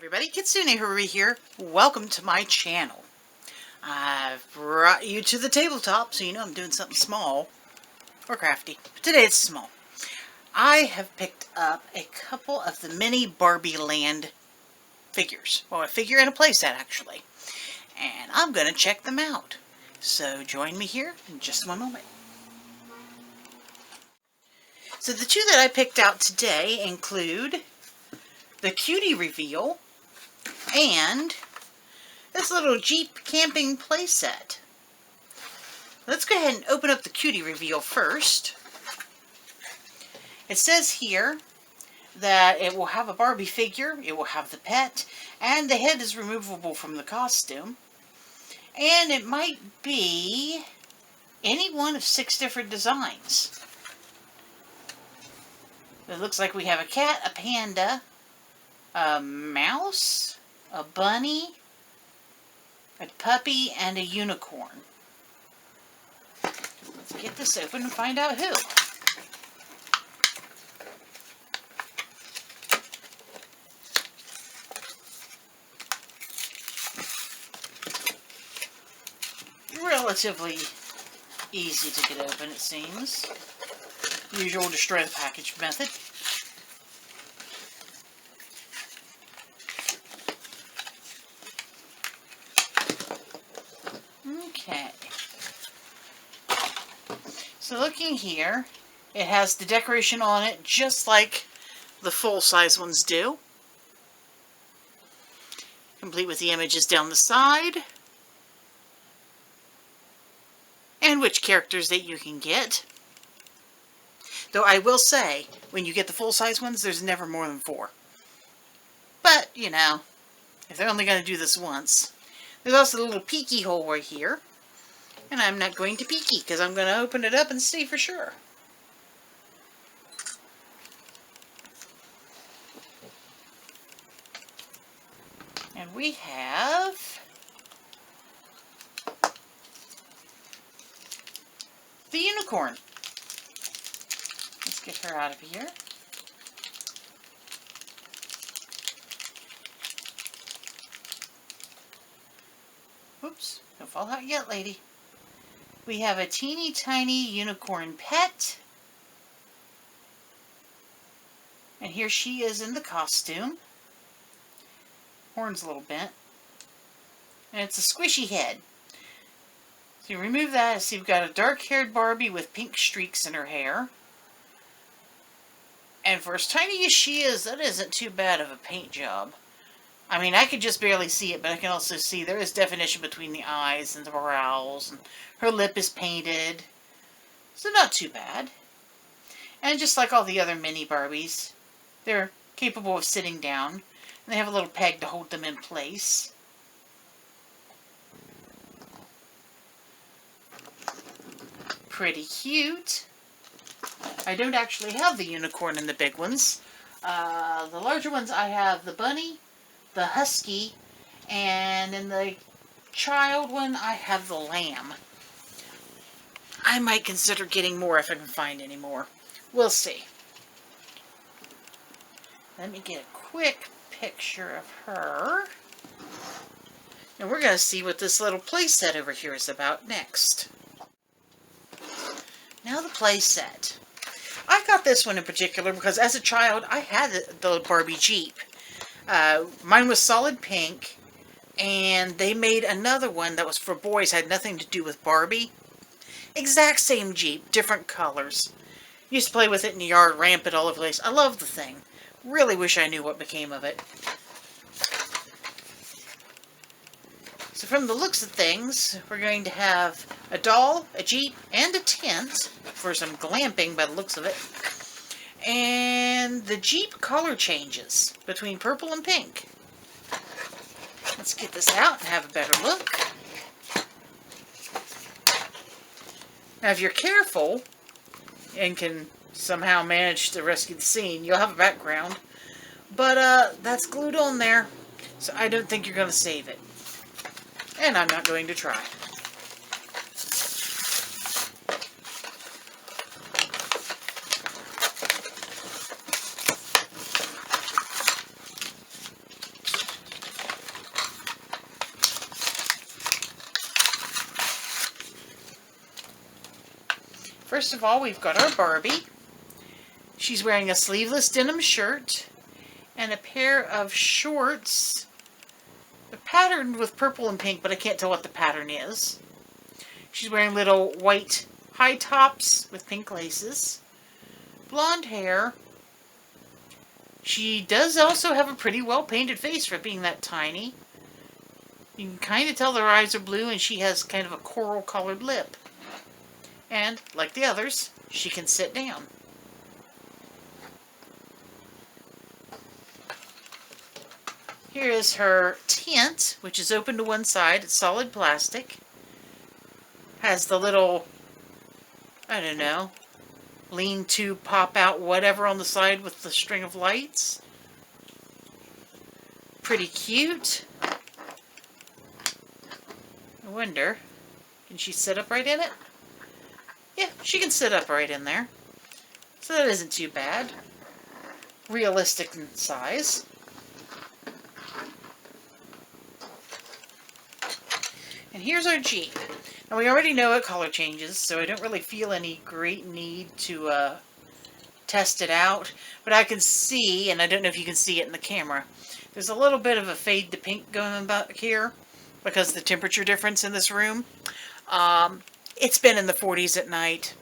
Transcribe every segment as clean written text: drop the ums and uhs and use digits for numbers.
everybody, Kitsune Hurry here. Welcome to my channel. I've brought you to the tabletop, so you know I'm doing something small or crafty. But today it's small. I have picked up a couple of the mini BarbieLand figures. Well, a figure and a playset, actually. And I'm going to check them out. So join me here in just one moment. So the two that I picked out today include the Cutie reveal and this little Jeep camping playset. Let's go ahead and open up the Cutie reveal first. It says here that it will have a Barbie figure, it will have the pet, and the head is removable from the costume. And it might be any one of 6 different designs. It looks like we have a cat, a panda, a mouse, a bunny, a puppy, and a unicorn. Let's get this open and find out who. Relatively easy to get open, it seems. Usual destroy the package method. Okay. So looking here, it has the decoration on it just like the full-size ones do. Complete with the images down the side. And which characters that you can get. Though I will say, when you get the full-size ones, there's never more than 4. But, you know, if they're only going to do this once. There's also a little peeky hole right here. And I'm not going to peeky, because I'm going to open it up and see for sure. And we have the unicorn. Let's get her out of here. Oops, don't fall out yet, lady. We have a teeny tiny unicorn pet. And here she is in the costume. Horn's a little bent. And it's a squishy head. So you remove that, so you've got a dark-haired Barbie with pink streaks in her hair. And for as tiny as she is, that isn't too bad of a paint job. I mean, I could just barely see it, but I can also see there is definition between the eyes and the brows. And her lip is painted. So not too bad. And just like all the other mini Barbies, they're capable of sitting down. And they have a little peg to hold them in place. Pretty cute. I don't actually have the unicorn in the big ones. The larger ones I have the bunny, the husky, and in the child one I have the lamb. I might consider getting more if I can find any more. We'll see. Let me get a quick picture of her. And we're going to see what this little playset over here is about next. Now the playset. I got this one in particular because as a child I had the Barbie Jeep. Mine was solid pink, and they made another one that was for boys, had nothing to do with Barbie. Exact same Jeep, different colors. Used to play with it in the yard, ramp it all over the place. I love the thing. Really wish I knew what became of it. So from the looks of things, we're going to have a doll, a Jeep, and a tent for some glamping by the looks of it. And the Jeep color changes between purple and pink. Let's get this out and have a better look. Now if you're careful and can somehow manage to rescue the scene, you'll have a background. But that's glued on there, so I don't think you're going to save it. And I'm not going to try. First of all, we've got our Barbie. She's wearing a sleeveless denim shirt and a pair of shorts. They're patterned with purple and pink, but I can't tell what the pattern is. She's wearing little white high tops with pink laces. Blonde hair. She does also have a pretty well painted face for being that tiny. You can kind of tell her eyes are blue, and she has kind of a coral colored lip. And, like the others, she can sit down. Here is her tent, which is open to one side. It's solid plastic. Has the little, I don't know, lean-to pop-out whatever on the side with the string of lights. Pretty cute. I wonder, can she sit upright in it? Yeah, she can sit upright in there. So that isn't too bad. Realistic in size. And here's our Jeep. Now we already know it color changes, so I don't really feel any great need to test it out. But I can see, and I don't know if you can see it in the camera, there's a little bit of a fade to pink going on back here because of the temperature difference in this room. It's been in the 40s at night,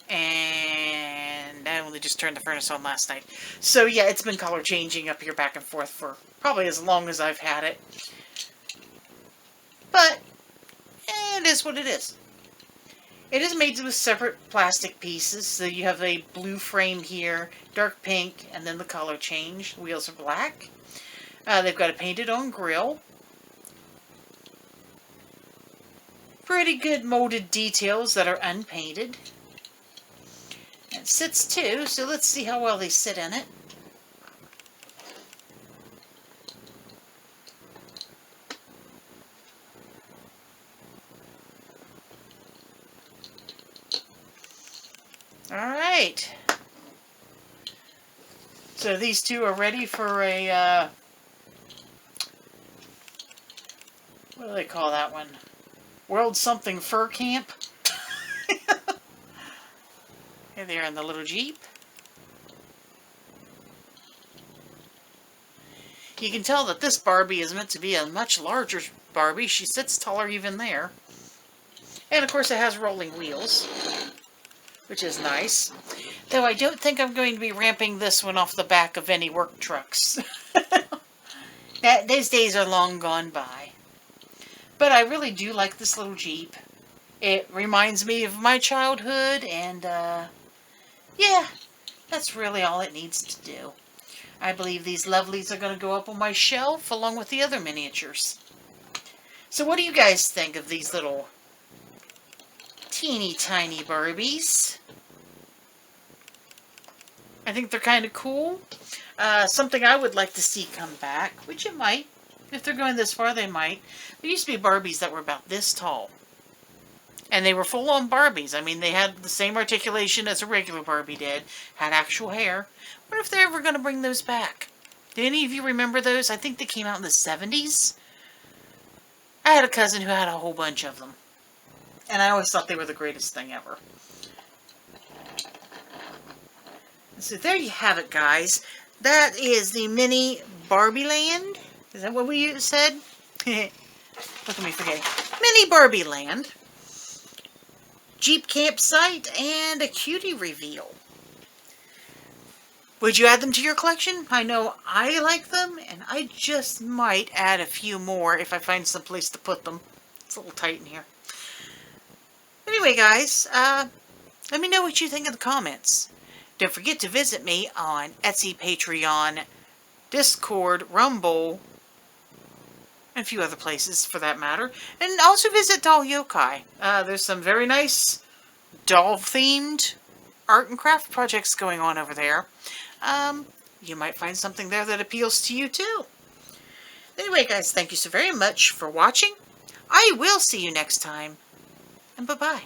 and I only just turned the furnace on last night. So yeah, it's been color changing up here back and forth for probably as long as I've had it. But it is what it is. It is made with separate plastic pieces, so you have a blue frame here, dark pink, and then the color change. Wheels are black. They've got a painted on grill. Pretty good molded details that are unpainted. It sits too, so let's see how well they sit in it. Alright. So these two are ready for a, what do they call that one? World something fur camp. Here they are in the little Jeep. You can tell that this Barbie is meant to be a much larger Barbie. She sits taller even there. And of course it has rolling wheels, which is nice. Though I don't think I'm going to be ramping this one off the back of any work trucks. Those days are long gone by. But I really do like this little Jeep. It reminds me of my childhood, and yeah, that's really all it needs to do. I believe these lovelies are going to go up on my shelf along with the other miniatures. So what do you guys think of these little teeny tiny Barbies? I think they're kind of cool. Something I would like to see come back, which it might. If they're going this far, they might. There used to be Barbies that were about this tall. And they were full-on Barbies. I mean, they had the same articulation as a regular Barbie did. Had actual hair. What if they're ever going to bring those back? Do any of you remember those? I think they came out in the 70s. I had a cousin who had a whole bunch of them. And I always thought they were the greatest thing ever. So there you have it, guys. That is the mini BarbieLand. Is that what we said? Look at me forgetting. Mini BarbieLand. Jeep campsite and a Cutie reveal. Would you add them to your collection? I know I like them, and I just might add a few more if I find some place to put them. It's a little tight in here. Anyway, guys, let me know what you think in the comments. Don't forget to visit me on Etsy, Patreon, Discord, Rumble, and a few other places for that matter. And also visit Doll Yokai. There's some very nice doll-themed art and craft projects going on over there. You might find something there that appeals to you too. Anyway, guys, thank you so very much for watching. I will see you next time. And bye-bye.